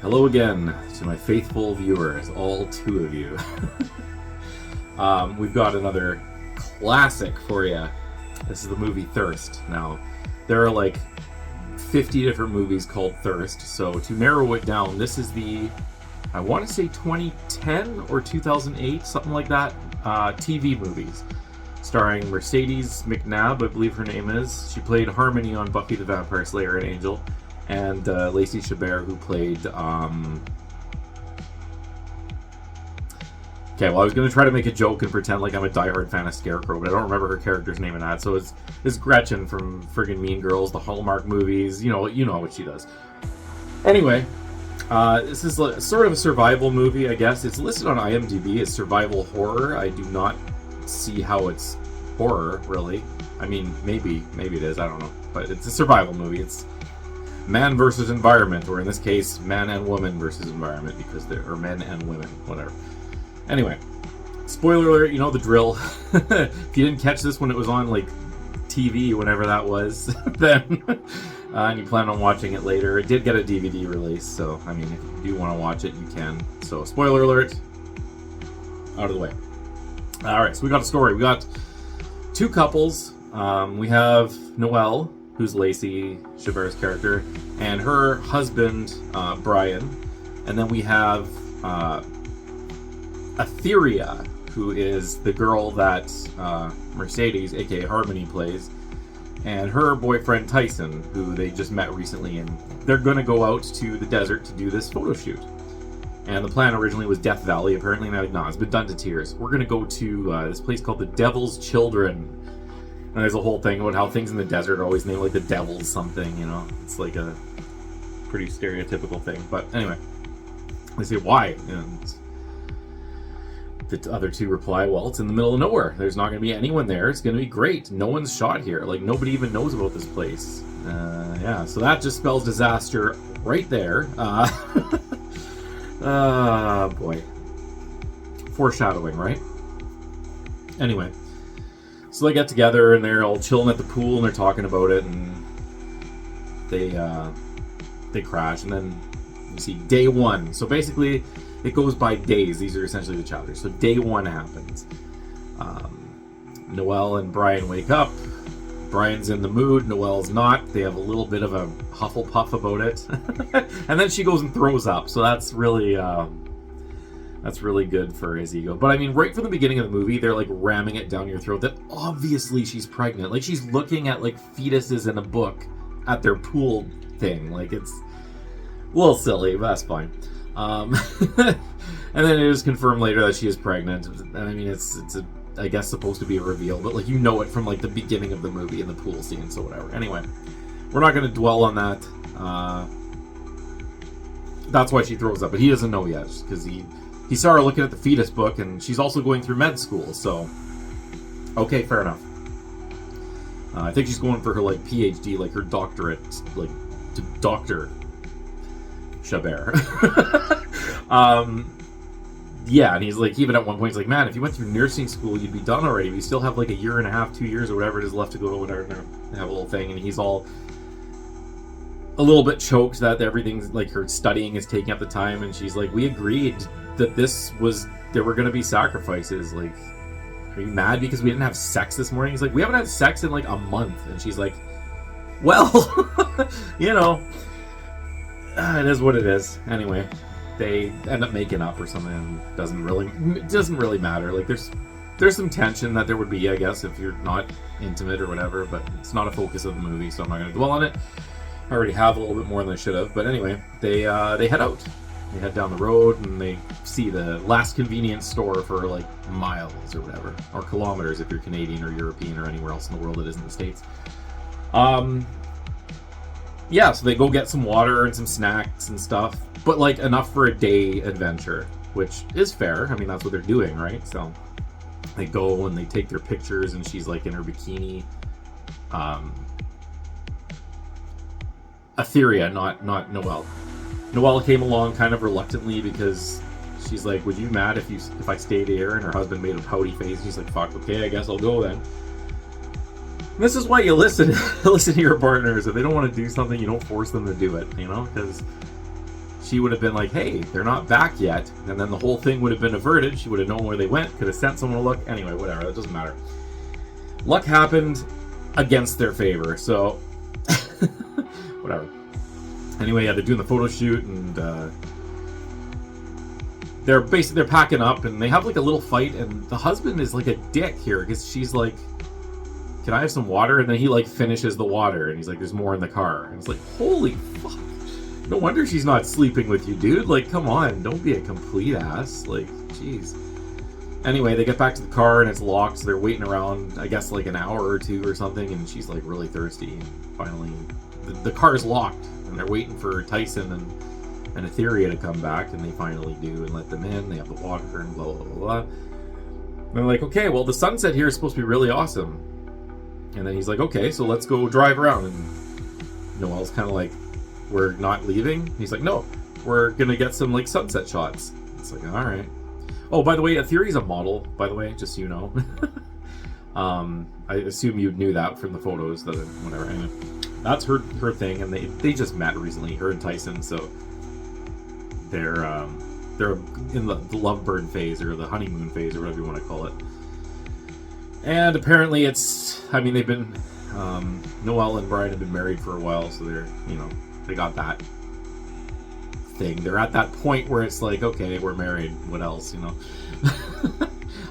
Hello again to my faithful viewers, all two of you. We've got another classic for you. This is the movie Thirst. Now, there are like 50 different movies called Thirst, so to narrow it down, this is the, I want to say 2010 or 2008, something like that, TV movies. Starring Mercedes McNabb, I believe her name is. She played Harmony on Buffy the Vampire Slayer and Angel. And Lacey Chabert, who played... Okay, well, I was going to try to make a joke and pretend like I'm a diehard fan of Scarecrow, but I don't remember her character's name in that. So it's Gretchen from friggin' Mean Girls, the Hallmark movies. You know what she does. Anyway, this is sort of a survival movie, I guess. It's listed on IMDb as survival horror. I do not see how it's horror, really. I mean, maybe it is. I don't know. But it's a survival movie. It's man versus environment, or in this case, man and woman versus environment, because they're men and women, whatever. Anyway, spoiler alert, you know the drill. If you didn't catch this when it was on like TV, whenever that was, then and you plan on watching it later, it did get a DVD release, so I mean, if you do want to watch it, you can. So, spoiler alert, out of the way. Alright, so we got a story. We got two couples. We have Noelle, who's Lacey Chabert's character, and her husband, Brian. And then we have Etheria, who is the girl that Mercedes, aka Harmony, plays, and her boyfriend, Tyson, who they just met recently, and they're going to go out to the desert to do this photo shoot. And the plan originally was Death Valley. Apparently, now, no, it's been done to tears. We're going to go to this place called the Devil's Children. And there's a whole thing about how things in the desert are always named like the devil's something, you know? It's like a pretty stereotypical thing. But anyway, they say, why? And the other two reply, well, it's in the middle of nowhere. There's not going to be anyone there. It's going to be great. No one's shot here. Like, nobody even knows about this place. Yeah, so that just spells disaster right there. Boy. Foreshadowing, right? Anyway. So they get together and they're all chilling at the pool and they're talking about it, and they crash, and then you see day one. So basically it goes by days. These are essentially the chapters. So day one happens. Noelle and Brian wake up. Brian's in the mood, Noelle's not. They have a little bit of a hufflepuff about it. And then she goes and throws up. So that's really good for his ego. But I mean, right from the beginning of the movie, they're like ramming it down your throat that obviously she's pregnant. Like, she's looking at like fetuses in a book at their pool thing. Like, it's a little silly, but that's fine. And then it is confirmed later that she is pregnant. And I mean, it's I guess supposed to be a reveal, but like, you know it from like the beginning of the movie in the pool scene, so whatever. Anyway, we're not going to dwell on that. That's why she throws up, but he doesn't know yet, because he saw her looking at the fetus book, and she's also going through med school, so okay, fair enough. I think she's going for her like PhD, like her doctorate, like to Dr. Chabert. Yeah, and he's like, even at one point, he's like, man, if you went through nursing school, you'd be done already. But you still have like a year and a half, 2 years, or whatever it is left to go to whatever, and have a little thing, and he's all a little bit choked that everything's like, her studying is taking up the time, and she's like, we agreed that there were going to be sacrifices. Like, are you mad because we didn't have sex this morning? He's like, we haven't had sex in like a month. And she's like, well, you know, it is what it is. Anyway, they end up making up or something. It doesn't really matter. Like, there's some tension that there would be, I guess, if you're not intimate or whatever, but it's not a focus of the movie, so I'm not going to dwell on it. I already have a little bit more than I should have. But anyway, they head out. They head down the road and they see the last convenience store for like miles or whatever, or kilometers if you're Canadian or European or anywhere else in the world that isn't the States. Yeah, so they go get some water and some snacks and stuff, but like enough for a day adventure, which is fair. I mean, that's what they're doing, right? So they go and they take their pictures, and she's like in her bikini. Etheria, not Noelle. Noelle came along kind of reluctantly because she's like, would you be mad if I stayed here? And her husband made a pouty face. She's like, fuck, okay, I guess I'll go then. And this is why you listen to your partners. If they don't want to do something, you don't force them to do it, you know? Because she would have been like, hey, they're not back yet. And then the whole thing would have been averted. She would have known where they went, could have sent someone to look. Anyway, whatever, that doesn't matter. Luck happened against their favor, so whatever. Anyway, yeah, they're doing the photo shoot, and they're packing up, and they have like a little fight, and the husband is like a dick here, because she's like, can I have some water? And then he like finishes the water, and he's like, there's more in the car. And it's like, holy fuck. No wonder she's not sleeping with you, dude. Like, come on, don't be a complete ass. Like, jeez. Anyway, they get back to the car, and it's locked, so they're waiting around, I guess, like an hour or two or something, and she's like really thirsty. And finally, the car's locked, and they're waiting for Tyson and Etheria to come back, and they finally do and let them in. They have the water and blah, blah, blah, blah. And they're like, okay, well, the sunset here is supposed to be really awesome. And then he's like, okay, so let's go drive around. And Noelle's kind of like, we're not leaving? He's like, no, we're going to get some, like, sunset shots. It's like, all right. Oh, by the way, Etheria's a model, by the way, just so you know. I assume you knew that from the photos, that whatever. Anyway, that's her thing, and they just met recently, her and Tyson, so they're in the lovebird phase, or the honeymoon phase, or whatever you want to call it. And apparently they've been, Noelle and Brian have been married for a while, so they got that thing. They're at that point where it's like, okay, we're married, what else, I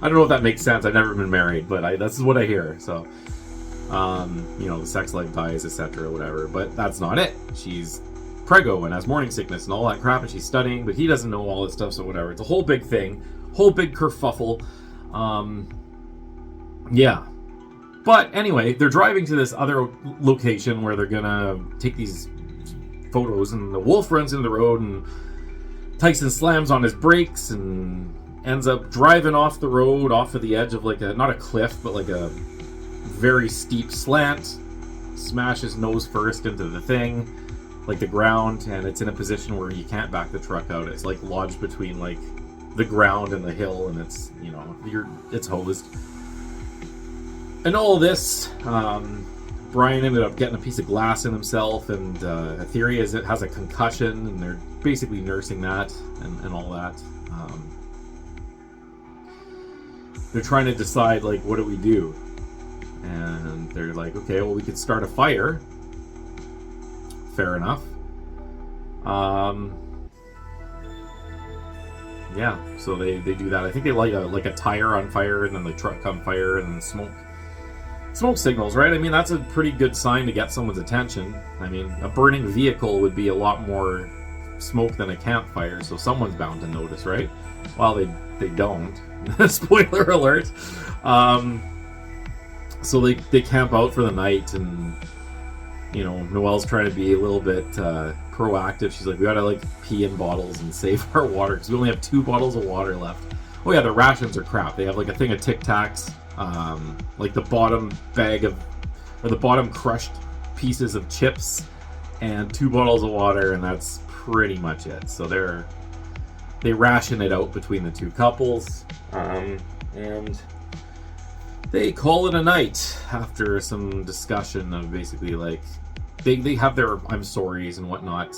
don't know if that makes sense. I've never been married, but this is what I hear, so, the sex life dies, etc., whatever, but that's not it. She's preggo and has morning sickness and all that crap, and she's studying, but he doesn't know all this stuff, so whatever. It's a whole big thing, whole big kerfuffle. Yeah. But anyway, they're driving to this other location where they're gonna take these photos, and the wolf runs into the road, and Tyson slams on his brakes and ends up driving off the road, off of the edge of like not a cliff, but like a very steep slant, smashes nose first into the thing, like the ground, and it's in a position where you can't back the truck out. It's like lodged between like the ground and the hill, and it's, it's hosed. And all of this, Brian ended up getting a piece of glass in himself, and Etheria has a concussion, and they're basically nursing that and all that. They're trying to decide, like, what do we do? And they're like, okay, well, we could start a fire. Fair enough. Yeah, so they do that. I think they light a tire on fire, and then the truck on fire, and then smoke signals, right? I mean, that's a pretty good sign to get someone's attention. I mean, a burning vehicle would be a lot more smoke than a campfire, so someone's bound to notice, right? Well, they don't. Spoiler alert. So they camp out for the night, and Noelle's trying to be a little bit proactive. She's like, we gotta like pee in bottles and save our water, because we only have 2 bottles of water left. Oh yeah, their rations are crap. They have like a thing of Tic Tacs, like the bottom the bottom crushed pieces of chips, and 2 bottles of water, and that's pretty much it. So they ration it out between the 2 couples, and they call it a night after some discussion of basically like they have their I'm sorries and whatnot,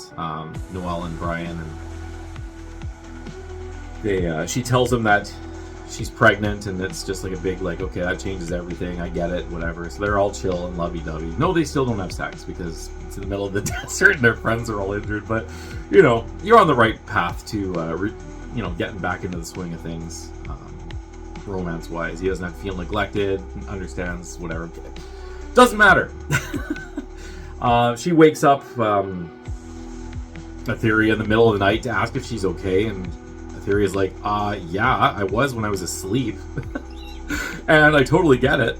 Noelle and Brian, and she tells him that she's pregnant, and it's just like a big like, okay, that changes everything, I get it, whatever. So they're all chill and lovey-dovey. No, they still don't have sex because it's in the middle of the desert and their friends are all injured, but you're on the right path to getting back into the swing of things, romance-wise. He doesn't have to feel neglected, understands, whatever. Doesn't matter. She wakes up Etheria in the middle of the night to ask if she's okay, and Etheria's like, yeah, I was when I was asleep. And I totally get it.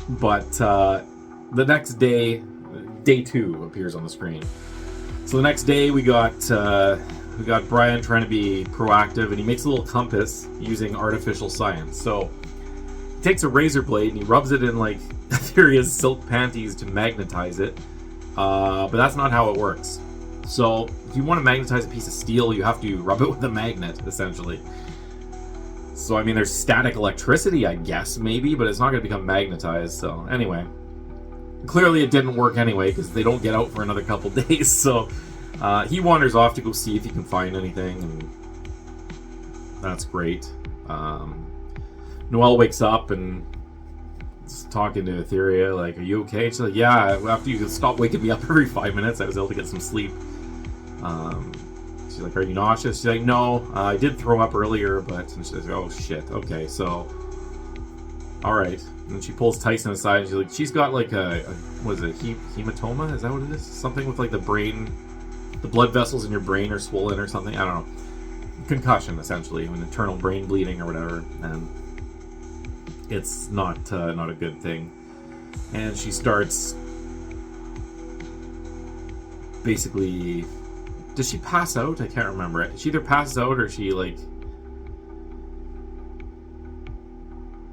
But the next day, day 2 appears on the screen. So the next day we got Brian trying to be proactive, and he makes a little compass using artificial science. So he takes a razor blade and he rubs it in like Etheria's silk panties to magnetize it. But that's not how it works. So if you want to magnetize a piece of steel, you have to rub it with a magnet, essentially. So I mean, there's static electricity, I guess, maybe, but it's not going to become magnetized. So anyway, clearly it didn't work anyway, because they don't get out for another couple days. So He wanders off to go see if he can find anything, and that's great. Noelle wakes up and is talking to Etheria, like, are you okay? She's like, yeah, after you stop waking me up every 5 minutes, I was able to get some sleep. She's like, are you nauseous? She's like, no, I did throw up earlier, but... And she's like, oh, shit, okay, so... Alright. And she pulls Tyson aside, and she's like, she's got, like, what is it, hematoma? Is that what it is? Something with, like, the brain... The blood vessels in your brain are swollen or something? I don't know. Concussion, essentially. An internal brain bleeding or whatever. And it's not a good thing. And she starts... Basically... Does she pass out? I can't remember. She either passes out or she, like...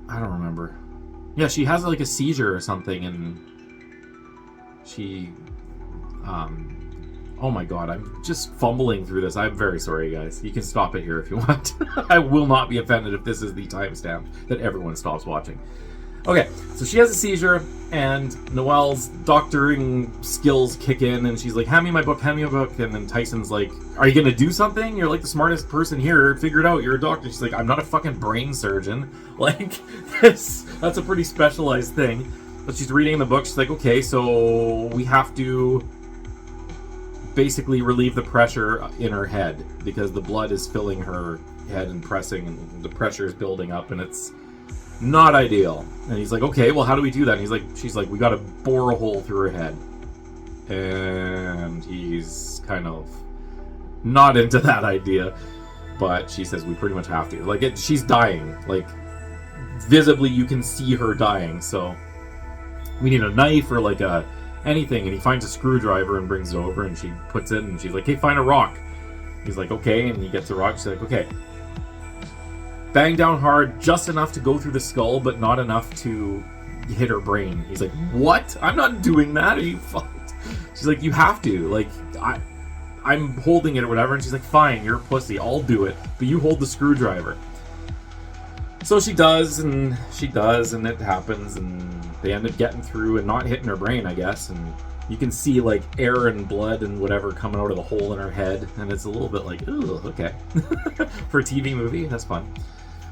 I don't remember. Yeah, she has, like, a seizure or something, and... She... Oh my god, I'm just fumbling through this. I'm very sorry, guys. You can stop it here if you want. I will not be offended if this is the timestamp that everyone stops watching. Okay, so she has a seizure, and Noelle's doctoring skills kick in, and she's like, hand me my book, hand me my book. And then Tyson's like, are you gonna do something? You're like the smartest person here. Figure it out. You're a doctor. She's like, I'm not a fucking brain surgeon. Like, that's a pretty specialized thing. But she's reading the book. She's like, okay, so we have to basically relieve the pressure in her head because the blood is filling her head and pressing, and the pressure is building up, and it's not ideal. And he's like, okay, well, how do we do that? And she's like, we gotta bore a hole through her head. And he's kind of not into that idea, but she says we pretty much have to. Like, she's dying. Like, visibly you can see her dying, so we need a knife or like anything. And he finds a screwdriver and brings it over, and she puts it, and she's like, hey, find a rock. He's like, okay, and he gets a rock. She's like, okay, bang down hard, just enough to go through the skull, but not enough to hit her brain. He's like, what? I'm not doing that. Are you fucked? She's like, you have to. Like, I'm holding it or whatever. And she's like, fine, you're a pussy. I'll do it. But you hold the screwdriver. So she does, and it happens, and they end up getting through and not hitting her brain, I guess. And you can see, like, air and blood and whatever coming out of the hole in her head. And it's a little bit like, ooh, okay. For a TV movie, that's fun.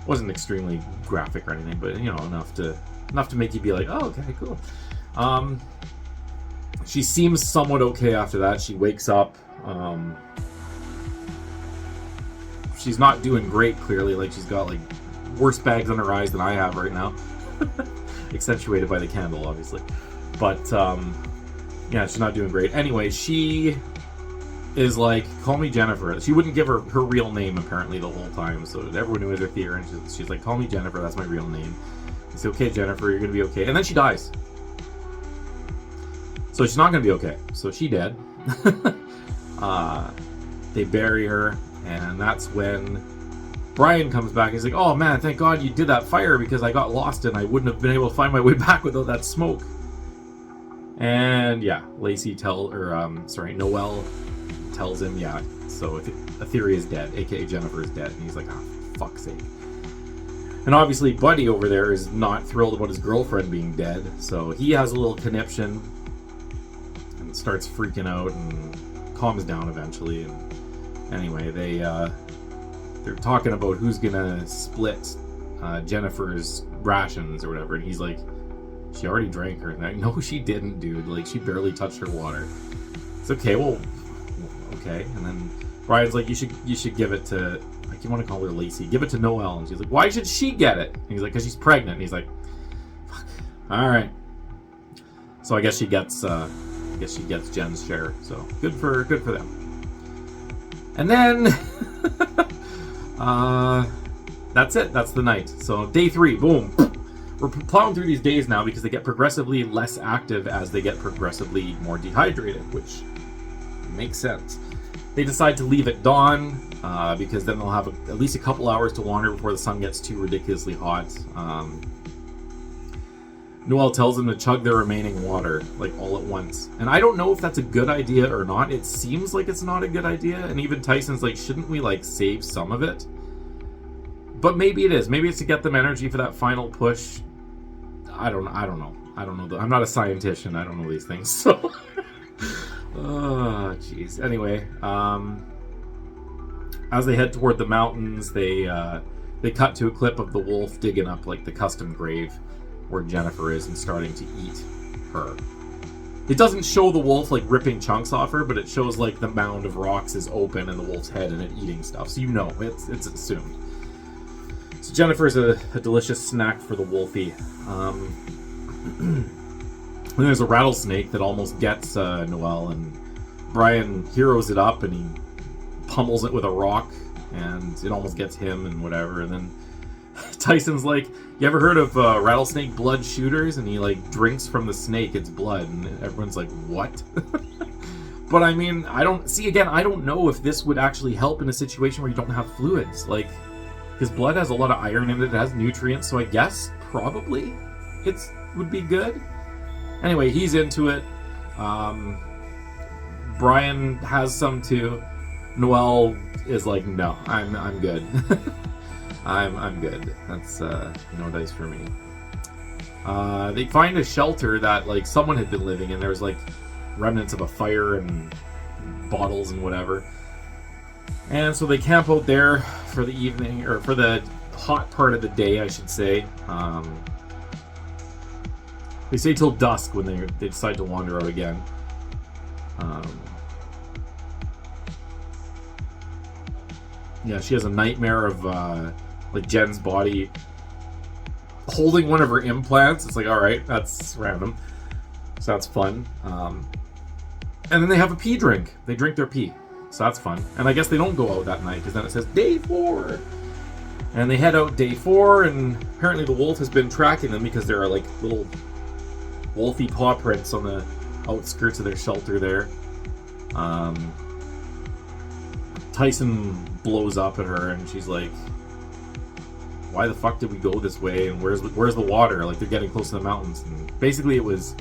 Wasn't extremely graphic or anything, but, you know, enough to make you be like, oh, okay, cool. She seems somewhat okay after that. She wakes up. She's not doing great, clearly. Like, she's got, like, worse bags on her eyes than I have right now. Accentuated by the candle, obviously. But, yeah, she's not doing great. Anyway, she is like, call me Jennifer. She wouldn't give her real name, apparently, the whole time. So everyone knew it was her theory, and she's like, call me Jennifer, that's my real name. It's okay, Jennifer, you're gonna be okay. And then she dies. So she's not gonna be okay. So she dead. They bury her, and that's when Brian comes back. He's like, oh man, thank God you did that fire, because I got lost and I wouldn't have been able to find my way back without that smoke. And yeah, Noelle tells him, yeah, so Etheria is dead, aka Jennifer is dead. And he's like, oh, fuck's sake. And obviously Buddy over there is not thrilled about his girlfriend being dead, so he has a little conniption and starts freaking out and calms down eventually. And anyway, they're talking about who's gonna split Jennifer's rations or whatever, and he's like, she already drank her. And like, no, she didn't, dude. Like, she barely touched her water. It's okay, well, okay. And then Brian's like, you should give it to, like, you want to call her Lacey, give it to Noelle. And she's like, why should she get it? And he's like, because she's pregnant. And he's like, fuck, all right. So I guess she gets Jen's share. So good for them. And then that's it. That's the night. So day 3, boom. We're plowing through these days now because they get progressively less active as they get progressively more dehydrated, which makes sense. They decide to leave at dawn because then they'll have at least a couple hours to wander before the sun gets too ridiculously hot. Noelle tells them to chug their remaining water, like, all at once. And I don't know if that's a good idea or not. It seems like it's not a good idea. And even Tyson's like, shouldn't we, like, save some of it? But maybe it is. Maybe it's to get them energy for that final push. I don't know. I'm not a scientist. I don't know these things. So Oh, jeez. Anyway, as they head toward the mountains, they cut to a clip of the wolf digging up like the custom grave where Jennifer is and starting to eat her. It doesn't show the wolf like ripping chunks off her, but it shows like the mound of rocks is open and the wolf's head and it eating stuff. So you know it's assumed. So Jennifer's a delicious snack for the wolfie. And there's a rattlesnake that almost gets Noelle, and Brian heroes it up and he pummels it with a rock, and it almost gets him and whatever. And then Tyson's like, you ever heard of rattlesnake blood shooters? And he like drinks from the snake its blood, and everyone's like, what? But I mean, I don't know if this would actually help in a situation where you don't have fluids. Like, his blood has a lot of iron in it, it has nutrients, so I guess probably it would be good. Anyway, he's into it. Brian has some too. Noelle is like, no, I'm good. I'm good. That's no dice for me. They find a shelter that like someone had been living in. There was like remnants of a fire and bottles and whatever. And so they camp out there for the evening, or for the hot part of the day, I should say. They stay till dusk when they decide to wander out again. Yeah, she has a nightmare of like Jen's body holding one of her implants. It's like, all right, that's random. So that's fun. And then they have a pee drink. They drink their pee. So that's fun. And I guess they don't go out that night because then it says day 4. And they head out day 4, and apparently the wolf has been tracking them because there are like little wolfy paw prints on the outskirts of their shelter there. Tyson blows up at her and she's like, why the fuck did we go this way, and where's the water? Like, they're getting close to the mountains. And basically it was,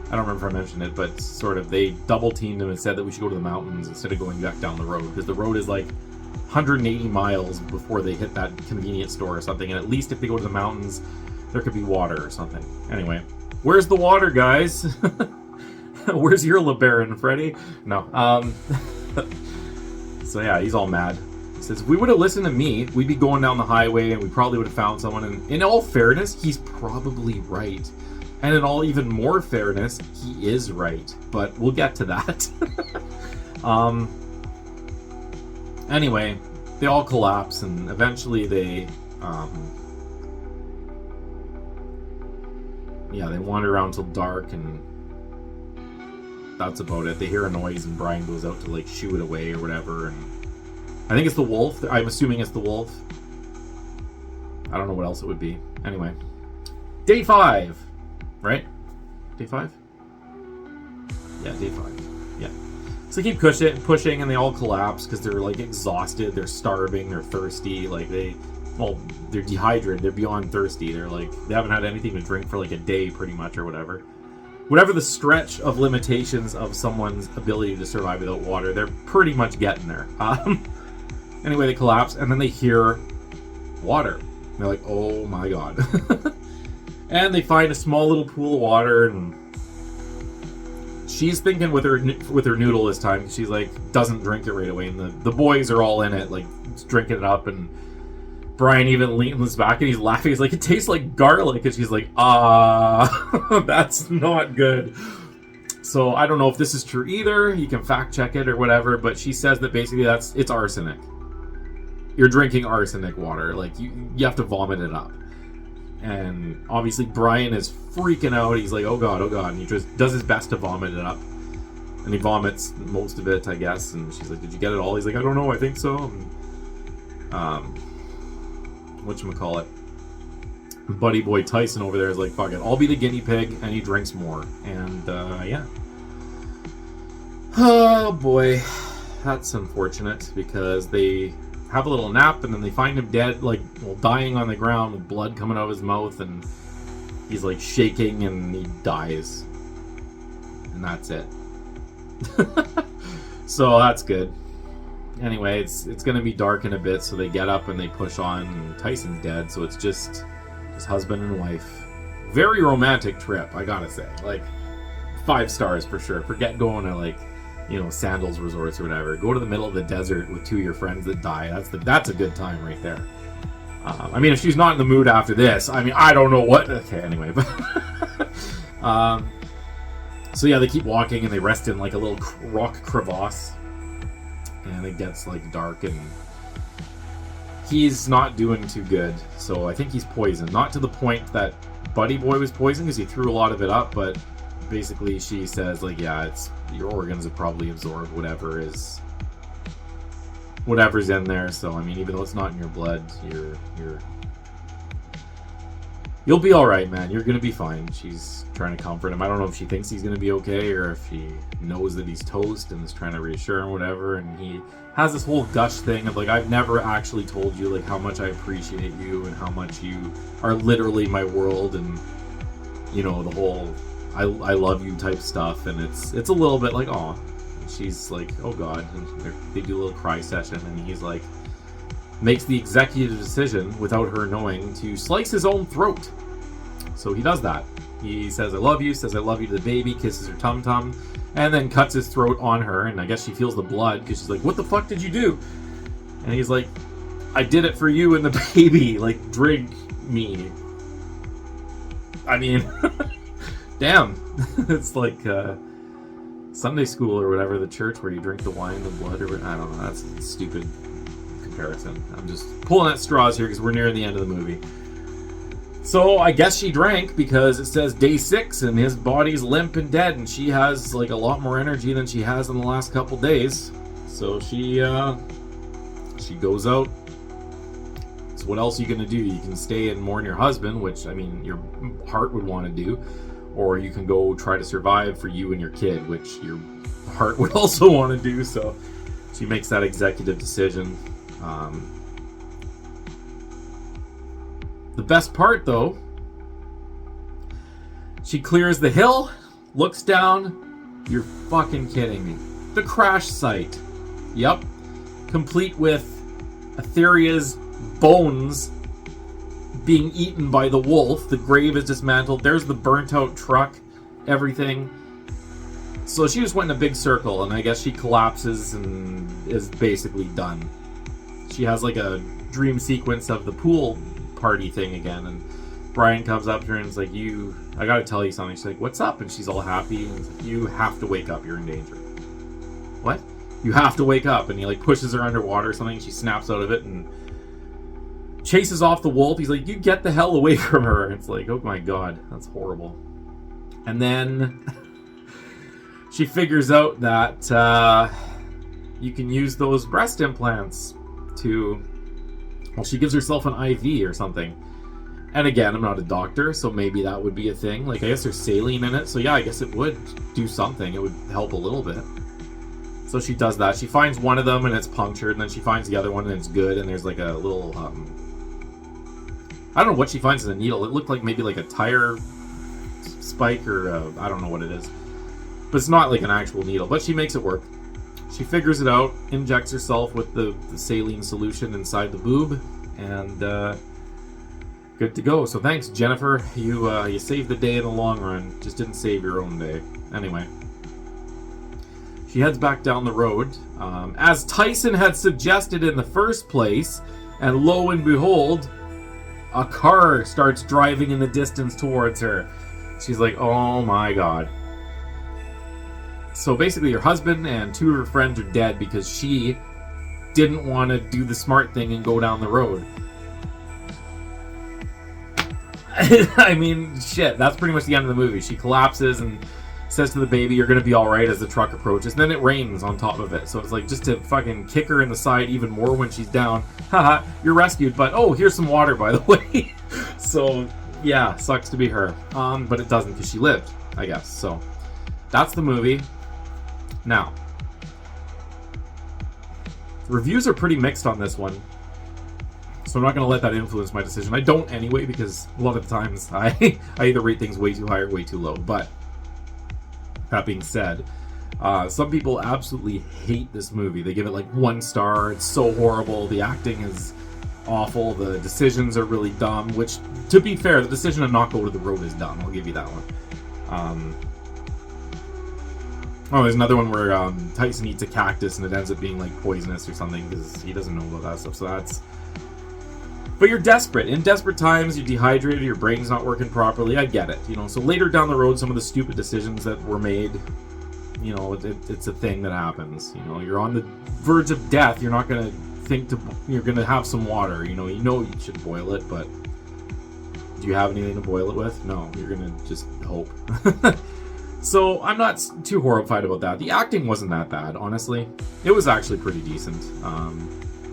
I don't remember if I mentioned it, but sort of they double teamed him and said that we should go to the mountains instead of going back down the road, because the road is like 180 miles before they hit that convenience store or something, and at least if they go to the mountains there could be water or something. Anyway, where's the water, guys? Where's your LeBaron, Freddy? No. So yeah, he's all mad. He says, if we would have listened to me, we'd be going down the highway and we probably would have found someone. And in all fairness, he's probably right. And in all even more fairness, he is right. But we'll get to that. Anyway, they all collapse, and eventually they they wander around till dark, and that's about it. They hear a noise and Brian goes out to like shoo it away or whatever, and I think it's the wolf. I'm assuming it's the wolf. I don't know what else it would be. Anyway, day 5, right? Day 5? Yeah, day 5. Yeah. So they keep pushing, and they all collapse because they're like exhausted, they're starving, they're thirsty, like they're dehydrated, they're beyond thirsty. They're like, they haven't had anything to drink for like a day pretty much, or whatever the stretch of limitations of someone's ability to survive without water, they're pretty much getting there. Anyway, they collapse, and then they hear water. They're like, oh my god. And they find a small little pool of water, and she's thinking with her noodle this time. She's like, doesn't drink it right away, and the boys are all in it, like drinking it up, and Brian even leans back and he's laughing. He's like, it tastes like garlic. And she's like, that's not good. So I don't know if this is true either. You can fact check it or whatever. But she says that basically it's arsenic. You're drinking arsenic water. Like, you have to vomit it up. And obviously Brian is freaking out. He's like, oh god. And he just does his best to vomit it up. And he vomits most of it, I guess. And she's like, did you get it all? He's like, I don't know. I think so. And, whatchamacallit, buddy boy Tyson over there is like, fuck it, I'll be the guinea pig, and he drinks more. And yeah, oh boy, that's unfortunate, because they have a little nap and then they find him dead, like, well, dying on the ground with blood coming out of his mouth, and he's like shaking and he dies, and that's it. So that's good. Anyway, it's going to be dark in a bit, so they get up and they push on, and Tyson's dead, so it's just his husband and wife. Very romantic trip, I gotta say. Like, 5 stars for sure. Forget going to, like, sandals resorts or whatever. Go to the middle of the desert with 2 of your friends that die. That's a good time right there. I mean, if she's not in the mood after this, I mean, I don't know what. Okay, anyway, but so yeah, they keep walking and they rest in like a little rock crevasse, and it gets like dark, and he's not doing too good. So I think he's poisoned. Not to the point that Buddy Boy was poisoned, because he threw a lot of it up, but basically she says like, yeah, it's your organs have probably absorbed whatever's in there. So I mean, even though it's not in your blood, you'll be all right, man. You're gonna be fine. She's trying to comfort him. I don't know if she thinks he's gonna be okay, or if he knows that he's toast and is trying to reassure him, whatever. And he has this whole gush thing of like, I've never actually told you like how much I appreciate you and how much you are literally my world, and the whole I love you type stuff. And it's a little bit like, oh, she's like, oh god, and they do a little cry session, and he's like, makes the executive decision without her knowing to slice his own throat. So he does that. He says I love you to the baby, kisses her tum-tum, and then cuts his throat on her. And I guess she feels the blood because she's like, what the fuck did you do? And he's like, I did it for you and the baby. Like, drink me. I mean, damn. It's like Sunday school or whatever, the church where you drink the wine, the blood, or I don't know. That's a stupid comparison. I'm just pulling at straws here because we're near the end of the movie. So I guess she drank because it says day 6 and his body's limp and dead, and she has like a lot more energy than she has in the last couple days. So she goes out. So what else are you gonna do? You can stay and mourn your husband, which I mean your heart would want to do, or you can go try to survive for you and your kid, which your heart would also want to do. So she makes that executive decision. The best part, though, she clears the hill, looks down. You're fucking kidding me. The crash site. Yep. Complete with Etheria's bones being eaten by the wolf. The grave is dismantled. There's the burnt out truck. Everything. So she just went in a big circle, and I guess she collapses and is basically done. She has like a dream sequence of the pool party thing again, and Brian comes up to her and is like, I gotta tell you something. She's like, what's up? And she's all happy, and he's like, you have to wake up, you're in danger. What? You have to wake up. And he like pushes her underwater or something. She snaps out of it and chases off the wolf. He's like, you get the hell away from her. And it's like, oh my god, that's horrible. And then she figures out that you can use those breast implants to, well, she gives herself an IV or something. And again, I'm not a doctor, so maybe that would be a thing. Like, I guess there's saline in it, so yeah, I guess it would do something. It would help a little bit. So she does that. She finds one of them and it's punctured, and then she finds the other one and it's good, and there's like a little, I don't know what she finds in the needle. It looked like maybe like a tire spike or I don't know what it is. But it's not like an actual needle, but she makes it work. She figures it out, injects herself with the saline solution inside the boob, and good to go. So thanks, Jennifer. You saved the day in the long run. Just didn't save your own day. Anyway. She heads back down the road, as Tyson had suggested in the first place, and lo and behold, a car starts driving in the distance towards her. She's like, oh my god. So basically her husband and 2 of her friends are dead because she didn't want to do the smart thing and go down the road. I mean, shit, that's pretty much the end of the movie. She collapses and says to the baby, you're going to be alright, as the truck approaches. And then it rains on top of it. So it's like, just to fucking kick her in the side even more when she's down. Haha, you're rescued, but oh, here's some water, by the way. So, yeah, sucks to be her. But it doesn't, because she lived, I guess. So, that's the movie. Now, reviews are pretty mixed on this one. So I'm not going to let that influence my decision. I don't anyway, because a lot of the times I either rate things way too high or way too low. But that being said, some people absolutely hate this movie. They give it like 1 star. It's so horrible. The acting is awful. The decisions are really dumb, which, to be fair, the decision to not go to the road is dumb. I'll give you that one. Oh, there's another one where Tyson eats a cactus and it ends up being like poisonous or something because he doesn't know about that stuff. So that's. But you're desperate. In desperate times, you're dehydrated, your brain's not working properly. I get it, you know. So later down the road, some of the stupid decisions that were made, you know, it's a thing that happens. You know, you're on the verge of death. You're not gonna you're gonna have some water. You know you should boil it, but do you have anything to boil it with? No, you're gonna just hope. So I'm not too horrified about that. The acting wasn't that bad, honestly. It was actually pretty decent,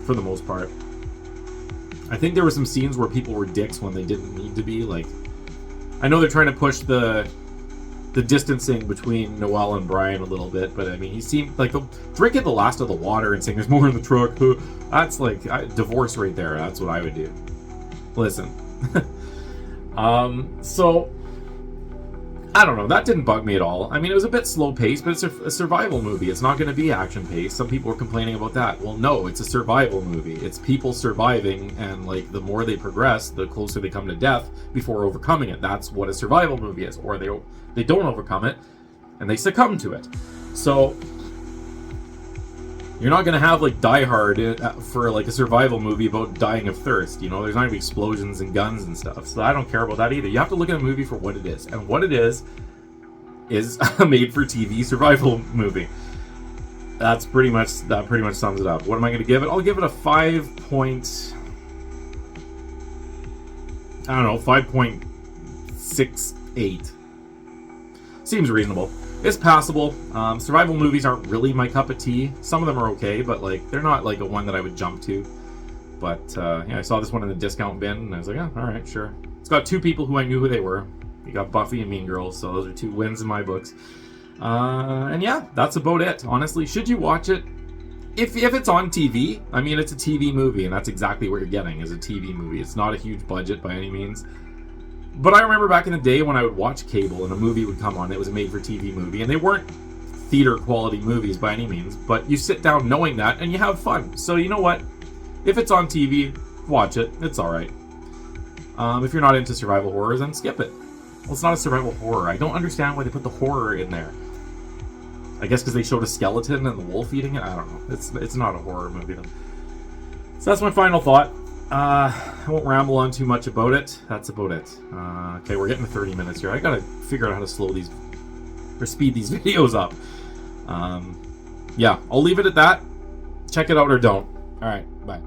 for the most part. I think there were some scenes where people were dicks when they didn't need to be. Like, I know they're trying to push the distancing between Noel and Brian a little bit, but I mean, he seemed like drinking the last of the water and saying there's more in the truck. That's like divorce right there. That's what I would do. Listen. So I don't know. That didn't bug me at all. I mean, it was a bit slow paced, but it's a survival movie. It's not going to be action paced. Some people are complaining about that. Well, no, it's a survival movie. It's people surviving, and like the more they progress, the closer they come to death before overcoming it. That's what a survival movie is. Or they don't overcome it, and they succumb to it. So you're not going to have like Die Hard for like a survival movie about dying of thirst. You know, there's not going to be explosions and guns and stuff. So I don't care about that either. You have to look at a movie for what it is. And what it is a made-for-TV survival movie. That pretty much sums it up. What am I going to give it? I'll give it a 5.68. Seems reasonable. It's passable. Survival movies aren't really my cup of tea. Some of them are okay, but like they're not like a one that I would jump to. But yeah, I saw this one in the discount bin, and I was like, oh, all right, sure. It's got two people who I knew who they were. You got Buffy and Mean Girls, so those are two wins in my books. And yeah, that's about it. Honestly, should you watch it? If it's on TV, I mean, it's a TV movie, and that's exactly what you're getting, is a TV movie. It's not a huge budget by any means. But I remember back in the day when I would watch cable and a movie would come on, it was a made-for-TV movie, and they weren't theater-quality movies by any means, but you sit down knowing that, and you have fun. So you know what? If it's on TV, watch it. It's alright. If you're not into survival horror, then skip it. Well, it's not a survival horror. I don't understand why they put the horror in there. I guess because they showed a skeleton and the wolf eating it? I don't know. It's not a horror movie then. So that's my final thought. I won't ramble on too much about it. That's about it. Okay, we're getting to 30 minutes here. I gotta figure out how to slow these or speed these videos up. Yeah, I'll leave it at that. Check it out or don't. Alright, bye.